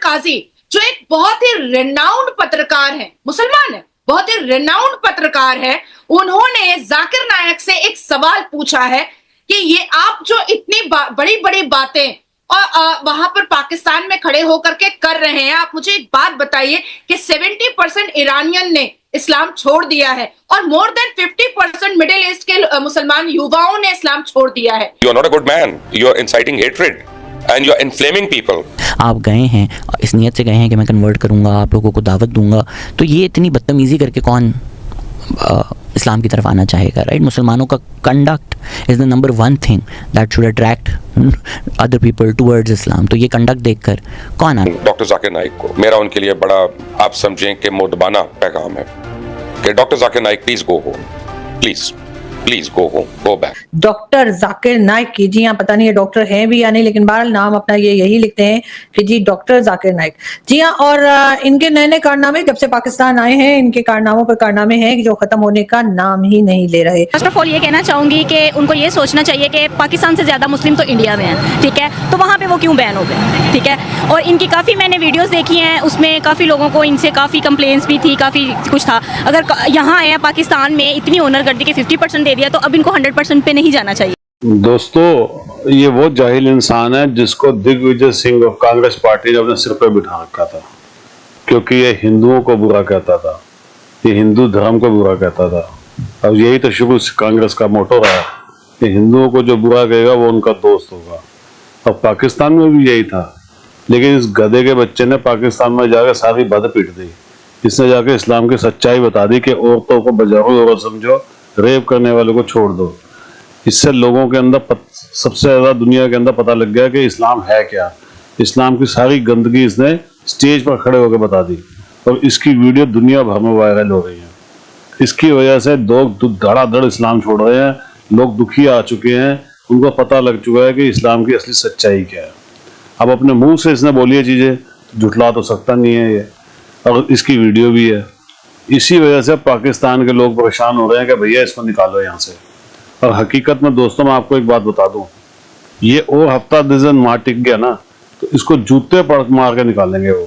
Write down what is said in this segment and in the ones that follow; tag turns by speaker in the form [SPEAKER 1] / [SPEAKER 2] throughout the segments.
[SPEAKER 1] काजी जो एक बहुत ही रेनाउंड पत्रकार है, मुसलमान है, बहुत ही रेनाउंड पत्रकार है, उन्होंने जाकिर नायक से एक सवाल पूछा है कि ये आप जो इतनी बड़ी बड़ी बातें और वहां पर पाकिस्तान में खड़े होकर के कर रहे हैं, आप मुझे एक बात बताइए कि 70% ईरानियन ने इस्लाम छोड़ दिया है और मोर देन 50% मिडिल ईस्ट के मुसलमान युवाओं ने इस्लाम छोड़ दिया है।
[SPEAKER 2] You are not a good man. You are inciting hatred and you are inflaming people.
[SPEAKER 3] आप गए हैं इस नियत से गए हैं कि मैं कन्वर्ट करूंगा, आप लोगों को दावत दूंगा, तो ये इतनी बदतमीजी करके कौन इस्लाम की तरफ आना चाहेगा, राइट? मुसलमानों का conduct is the number one thing that should attract other people towards Islam. तो ये कंडक्ट देखकर कौन आना?
[SPEAKER 2] डॉक्टर जाकिर नाइक को मेरा उनके लिए बड़ा, आप समझें कि मोदबाना पैगाम है कि doctor Zakir Naik please go home, please go home, go back.
[SPEAKER 4] Doctor Zakir Naik की, जी हाँ, पता नहीं ये डॉक्टर हैं भी या नहीं, लेकिन बहरहाल नाम अपना ये यही लिखते हैं कि जी डॉक्टर जाकिर नाइक, जी हाँ। और इनके नए नए कारनामे जब से पाकिस्तान आए हैं, इनके कारनामों पर कारनामे हैं जो खत्म होने का नाम ही नहीं ले रहे।
[SPEAKER 5] फर्स्ट ऑफ ऑल ये कहना चाहूंगी कि उनको ये सोचना चाहिए कि पाकिस्तान से ज्यादा मुस्लिम तो इंडिया में है, ठीक है, तो वहाँ पे वो क्यों बैन हो गए, ठीक है। और इनकी काफ़ी मैंने वीडियोस देखी हैं, उसमें काफ़ी लोगों को इनसे काफ़ी कंप्लेंट्स भी थी, काफ़ी कुछ था। अगर यहाँ आए पाकिस्तान में इतनी ओनरगर्दी के 50% दे दिया तो अब इनको 100% पे नहीं जाना चाहिए।
[SPEAKER 6] दोस्तों, ये वो जाहिल इंसान है जिसको दिग्विजय सिंह और कांग्रेस पार्टी ने अपने सिर पर बिठा रखा था, क्योंकि ये हिंदुओं को बुरा कहता था, ये हिंदू धर्म को बुरा कहता था। और यही तो शुरू से कांग्रेस का मोटो रहा कि हिंदुओं को जो बुरा कहेगा वो उनका दोस्त होगा। और पाकिस्तान में भी यही था, लेकिन इस गधे के बच्चे ने पाकिस्तान में जाकर सारी बातें पीट दी। इसने जाकर इस्लाम की सच्चाई बता दी कि औरतों को बजारू औरत समझो, रेप करने वालों को छोड़ दो। इससे लोगों के अंदर सबसे ज्यादा दुनिया के अंदर पता लग गया कि इस्लाम है क्या। इस्लाम की सारी गंदगी इसने स्टेज पर खड़े होकर बता दी और इसकी वीडियो दुनिया भर में वायरल हो रही है। इसकी वजह से लोग धड़ाधड़ इस्लाम छोड़ रहे हैं, लोग दुखी आ चुके हैं, उनको पता लग चुका है कि इस्लाम की असली सच्चाई क्या है। अब अपने मुंह से इसने बोली है चीजें, झुठला तो सकता नहीं है ये, और इसकी वीडियो भी है। इसी वजह से पाकिस्तान के लोग परेशान हो रहे हैं कि भैया इसको निकालो यहाँ से। और हकीकत में दोस्तों, मैं आपको एक बात बता दूं, ये और हफ्ता 10 दिन मार टिक गया ना तो इसको जूते पर मार के निकालेंगे वो,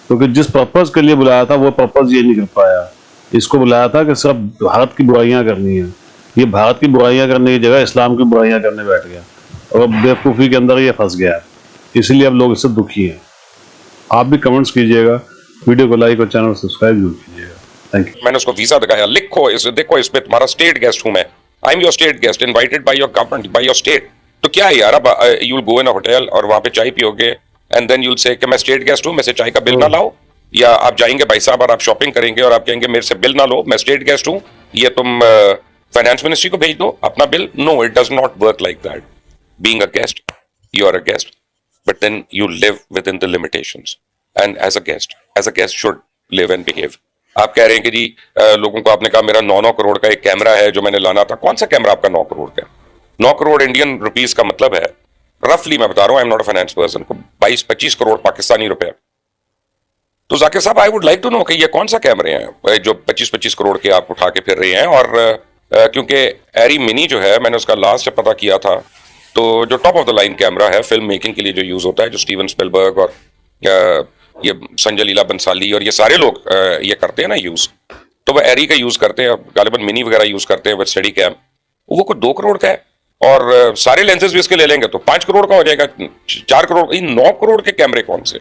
[SPEAKER 6] क्योंकि जिस पर्पज के लिए बुलाया था वो पर्पज ये नहीं कर पाया। इसको बुलाया था कि सिर्फ भारत की बुराइयां करनी है, ये भारत की बुराइयां करने की जगह इस्लाम की बुराइयां करने बैठ गया और अब बेवकूफ़ी के अंदर ये फंस गया है। इसलिए अब लोग इससे दुखी हैं। आप भी कमेंट्स कीजिएगा, वीडियो को लाइक और चैनल सब्सक्राइब जरूर कीजिएगा। Thank you.
[SPEAKER 2] मैंने उसको वीजा दिखाया, लिखो इस, देखो इस पे तुम्हारा स्टेट गेस्ट हूं मैं, I am your state guest invited by your government, by your state. तो क्या है यार, अब you will go in a hotel और वहां पे चाय पियोगे and then you will say कि मैं स्टेट गेस्ट हूं, मेरे से चाय का बिल ना लाओ। या आप जाएंगे भाई साहब और आप शॉपिंग करेंगे और आप कहेंगे मेरे से बिल ना लो, मैं स्टेट गेस्ट हूं, ये तुम फाइनेंस मिनिस्ट्री को भेज दो अपना bill. No, it does not work like that. Being a guest, you are a guest, but then you live within the limitations, and as a guest should live and behave. आप कह रहे हैं कि जी लोगों को आपने कहा मेरा 9 करोड़ का एक कैमरा है जो मैंने लाना था। कौन सा कैमरा आपका 9 करोड़ का? 9 करोड़ इंडियन रुपीस का मतलब है, रफली मैं बता रहा हूं, I am not a finance person, को 22-25 करोड़ पाकिस्तानी रुपए। तो जाकिर साहब, I would like to know कि ये कौन सा कैमरे हैं जो 25-25 करोड़ के आप उठा के फिर रहे हैं। और क्योंकि एरी मिनी जो है, मैंने उसका लास्ट जब पता किया था, तो जो top of the line camera है फिल्म मेकिंग के लिए जो यूज होता है, जो स्टीवन स्पिलबर्ग और ये संजय लीला बंसाली और ये सारे लोग ये करते हैं ना यूज, तो वह एरी का यूज करते हैं, गालिबन मिनी वगैरह यूज करते हैं विद स्टडी कैम। वो को 2 करोड़ का है और सारे लेंसेज भी इसके ले लेंगे तो 5 करोड़ का हो जाएगा, 4 करोड़। 9 करोड़ के कैमरे कौन से?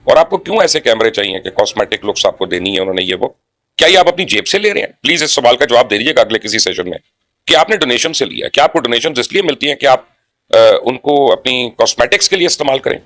[SPEAKER 2] और आपको क्यों ऐसे कैमरे चाहिए कि कॉस्मेटिक लुक्स आपको देनी है उन्होंने, ये वो? क्या ये आप अपनी जेब से ले रहे हैं? प्लीज इस सवाल का जवाब दे दीजिएगा अगले किसी सेशन में कि आपने डोनेशन से लिया। क्या आपको डोनेशन इसलिए मिलती है कि आप उनको अपनी कॉस्मेटिक्स के लिए इस्तेमाल करें?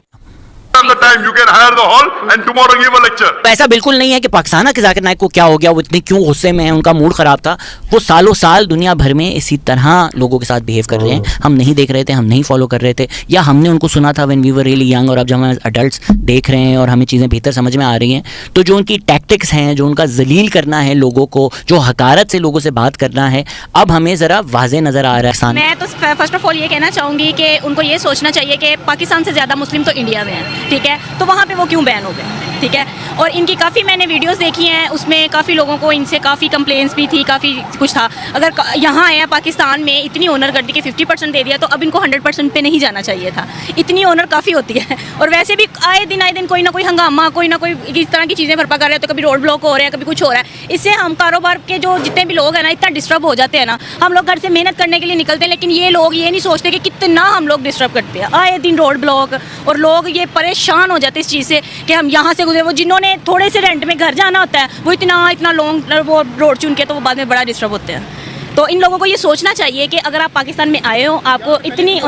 [SPEAKER 3] ऐसा बिल्कुल नहीं है कि पाकिस्तान के जाकिर नाइक को क्या हो गया, वो इतने क्यों गुस्से में है, उनका मूड खराब था। वो सालों साल दुनिया भर में इसी तरह लोगों के साथ बिहेव कर रहे हैं। हम नहीं देख रहे थे, हम नहीं फॉलो कर रहे थे, या हमने उनको सुना था when we were really young, और अब जब हम अडल्ट्स देख रहे हैं और हमें चीज़ें बेहतर समझ में आ रही हैं, तो जो उनकी टैक्टिक्स हैं, जो उनका जलील करना है लोगों को, जो हकारत से लोगों से बात करना है, अब हमें ज़रा वाज़े नज़र आ रहा है।
[SPEAKER 5] मैं तो फर्स्ट ऑफ ऑल ये कहना चाहूंगी कि उनको ये सोचना चाहिए कि पाकिस्तान से ज्यादा मुस्लिम तो इंडिया में है, ठीक है, तो वहाँ पे वो क्यों बैन हो गए, ठीक है। और इनकी काफ़ी मैंने वीडियोस देखी हैं, उसमें काफ़ी लोगों को इनसे काफ़ी कंप्लेंट्स भी थी, काफ़ी कुछ था। अगर यहाँ आए हैं पाकिस्तान में, इतनी ऑनर कर दी कि 50% दे दिया, तो अब इनको 100% पे नहीं जाना चाहिए था। इतनी ऑनर काफ़ी होती है। और वैसे भी आए दिन कोई ना कोई हंगामा, कोई ना कोई इस तरह की चीज़ें बर्पा कर रहे हैं, तो कभी रोड ब्लॉक हो रहा है, कभी कुछ हो रहा है। इससे हम कारोबार के जो जितने भी लोग हैं ना, इतना डिस्टर्ब हो जाते हैं ना। हम लोग घर से मेहनत करने के लिए निकलते हैं, लेकिन ये लोग ये नहीं सोचते कि कितना हम लोग डिस्टर्ब करते हैं। आए दिन रोड ब्लॉक, और लोग ये परेशान हो जाते हैं इस चीज़ से कि हम यहाँ से गुजरे। वो जिन्होंने थोड़े से रेंट में घर जाना होता है, वो इतना लॉन्ग वो रोड चुन के, तो वो बाद में बड़ा डिस्टर्ब होते हैं। तो इन लोगों को ये सोचना चाहिए कि अगर आप पाकिस्तान में आए हो, आपको इतनी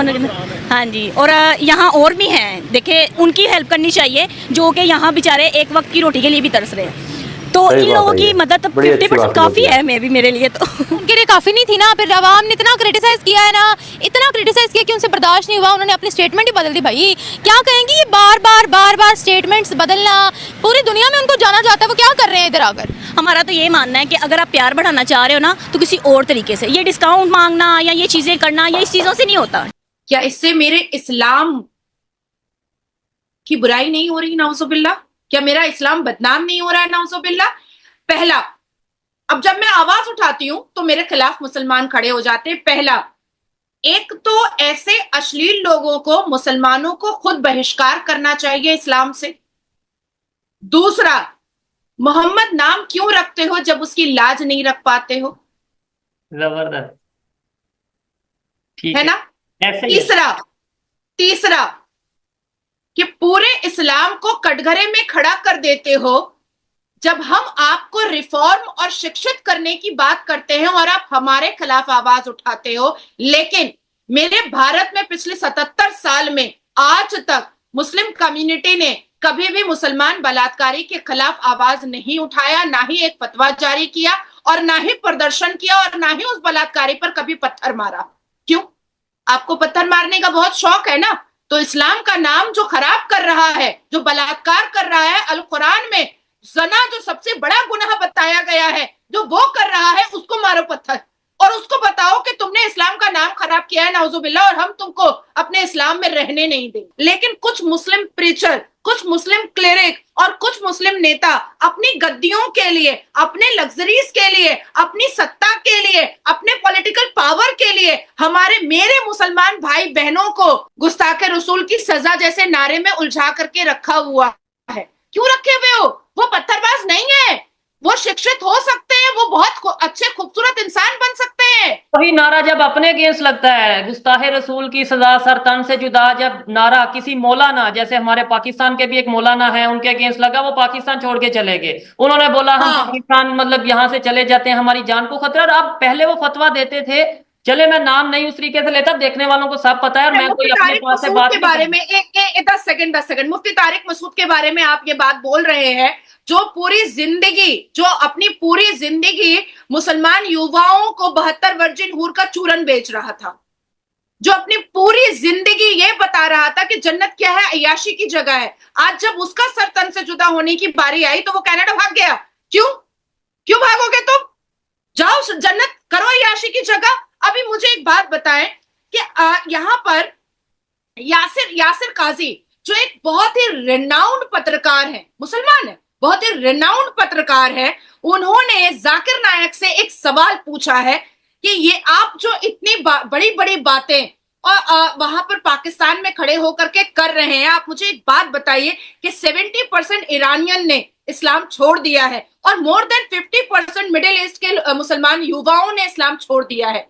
[SPEAKER 5] हाँ जी, और यहाँ और भी हैं, देखिए उनकी हेल्प करनी चाहिए, जो कि यहाँ बेचारे एक वक्त की रोटी के लिए भी तरस रहे हैं। तो इन लोगों की मदद 50% काफ़ी है, मे भी मेरे लिए तो
[SPEAKER 7] उनके लिए काफ़ी नहीं थी ना। फिर आवाम ने इतना क्रिटिसाइज किया है ना, इतना क्रिटिसाइज किया कि उनसे बर्दाश्त नहीं हुआ, उन्होंने अपनी स्टेटमेंट ही बदल दी। भाई क्या कहेंगी, ये बार बार स्टेटमेंट्स बदलना, पूरी दुनिया में उनको जाना जाता है, वो क्या कर रहे हैं इधर आकर।
[SPEAKER 5] हमारा तो ये मानना है कि अगर आप प्यार बढ़ाना चाह रहे हो ना, तो किसी और तरीके से, ये डिस्काउंट मांगना या ये चीज़ें करना, ये इस चीज़ों से नहीं होता।
[SPEAKER 1] क्या इससे मेरे इस्लाम की बुराई नहीं हो रही? नाउजुबिल्लाह। क्या मेरा इस्लाम बदनाम नहीं हो रहा है? नाउजुबिल्लाह। पहला, अब जब मैं आवाज उठाती हूं तो मेरे खिलाफ मुसलमान खड़े हो जाते हैं। पहला, एक तो ऐसे अश्लील लोगों को, मुसलमानों को खुद बहिष्कार करना चाहिए इस्लाम से। दूसरा, मोहम्मद नाम क्यों रखते हो जब उसकी लाज नहीं रख पाते हो?
[SPEAKER 8] जबरदस्त, ठीक
[SPEAKER 1] है ना?
[SPEAKER 8] ऐसे ही है।
[SPEAKER 1] तीसरा कि पूरे इस्लाम को कटघरे में खड़ा कर देते हो जब हम आपको रिफॉर्म और शिक्षित करने की बात करते हैं और आप हमारे खिलाफ आवाज उठाते हो। लेकिन मेरे भारत में पिछले 77 साल में आज तक मुस्लिम कम्युनिटी ने कभी भी मुसलमान बलात्कारी के खिलाफ आवाज नहीं उठाया, ना ही एक फतवा जारी किया, और ना ही प्रदर्शन किया, और ना ही उस बलात्कारी पर कभी पत्थर मारा। क्यों? आपको पत्थर मारने का बहुत शौक है ना? तो इस्लाम का नाम जो खराब कर रहा है, जो बलात्कार कर रहा है, अल कुरान में जना जो सबसे बड़ा गुनाह बताया गया है, जो वो कर रहा है, उसको मारो पत्थर, और उसको बताओ कि तुमने इस्लाम का नाम खराब किया है, नाउजुबिल्लाह, और हम तुमको अपने इस्लाम में रहने नहीं देंगे। लेकिन कुछ मुस्लिम प्रीचर, कुछ मुस्लिम क्लेरिक और कुछ मुस्लिम नेता अपनी गद्दियों के लिए, अपने लग्जरीज के लिए, अपनी सत्ता के लिए, अपने पॉलिटिकल पावर के लिए मेरे मुसलमान भाई बहनों को गुस्ताखे रसूल की सजा जैसे नारे में उलझा करके रखा हुआ है। क्यों रखे हुए हो? वो पत्थरबाज नहीं है, वो शिक्षित हो सकते हैं, वो बहुत अच्छे खूबसूरत इंसान बन सकते हैं।
[SPEAKER 8] वही नारा जब अपने अगेंस्ट लगता है, गुस्ताखे रसूल की सजा सर तन से जुदा, जब नारा किसी मौलाना, जैसे हमारे पाकिस्तान के भी एक मौलाना है, उनके अगेंस्ट लगा, वो पाकिस्तान छोड़ के चले गए। उन्होंने बोला हम पाकिस्तान मतलब यहाँ से चले जाते हैं, हमारी जान को खतरा। और अब पहले वो फतवा देते थे, चले मैं नाम नहीं उस तरीके से लेता, देखने वालों को सब पता है, और मैं कोई अपने पास से बात
[SPEAKER 1] के बारे में 10 सेकंड मुफ्ती तारिक मसूद के बारे में आप ये बात बोल रहे हैं, जो अपनी पूरी जिंदगी मुसलमान युवाओं को 72 वर्जिन हूर का चूरन बेच रहा था, जो अपनी पूरी जिंदगी ये बता रहा था कि जन्नत क्या है, अय्याशी की जगह है। आज जब उसका सर तन से जुदा होने की बारी आई तो वो कनाडा भाग गया। क्यों भागोगे तुम? जाओ जन्नत करो अय्याशी की जगह। अभी मुझे एक बात बताएं कि यहाँ पर यासिर काजी, जो एक बहुत ही रेनाउंड पत्रकार है, मुसलमान है, बहुत ही रेनाउंड पत्रकार है, उन्होंने जाकिर नायक से एक सवाल पूछा है कि ये आप जो इतनी बड़ी बड़ी बातें और वहां पर पाकिस्तान में खड़े होकर के कर रहे हैं, आप मुझे एक बात बताइए कि 70% ईरानियन ने इस्लाम छोड़ दिया है और मोर देन 50% मिडिल ईस्ट के मुसलमान युवाओं ने इस्लाम छोड़ दिया है।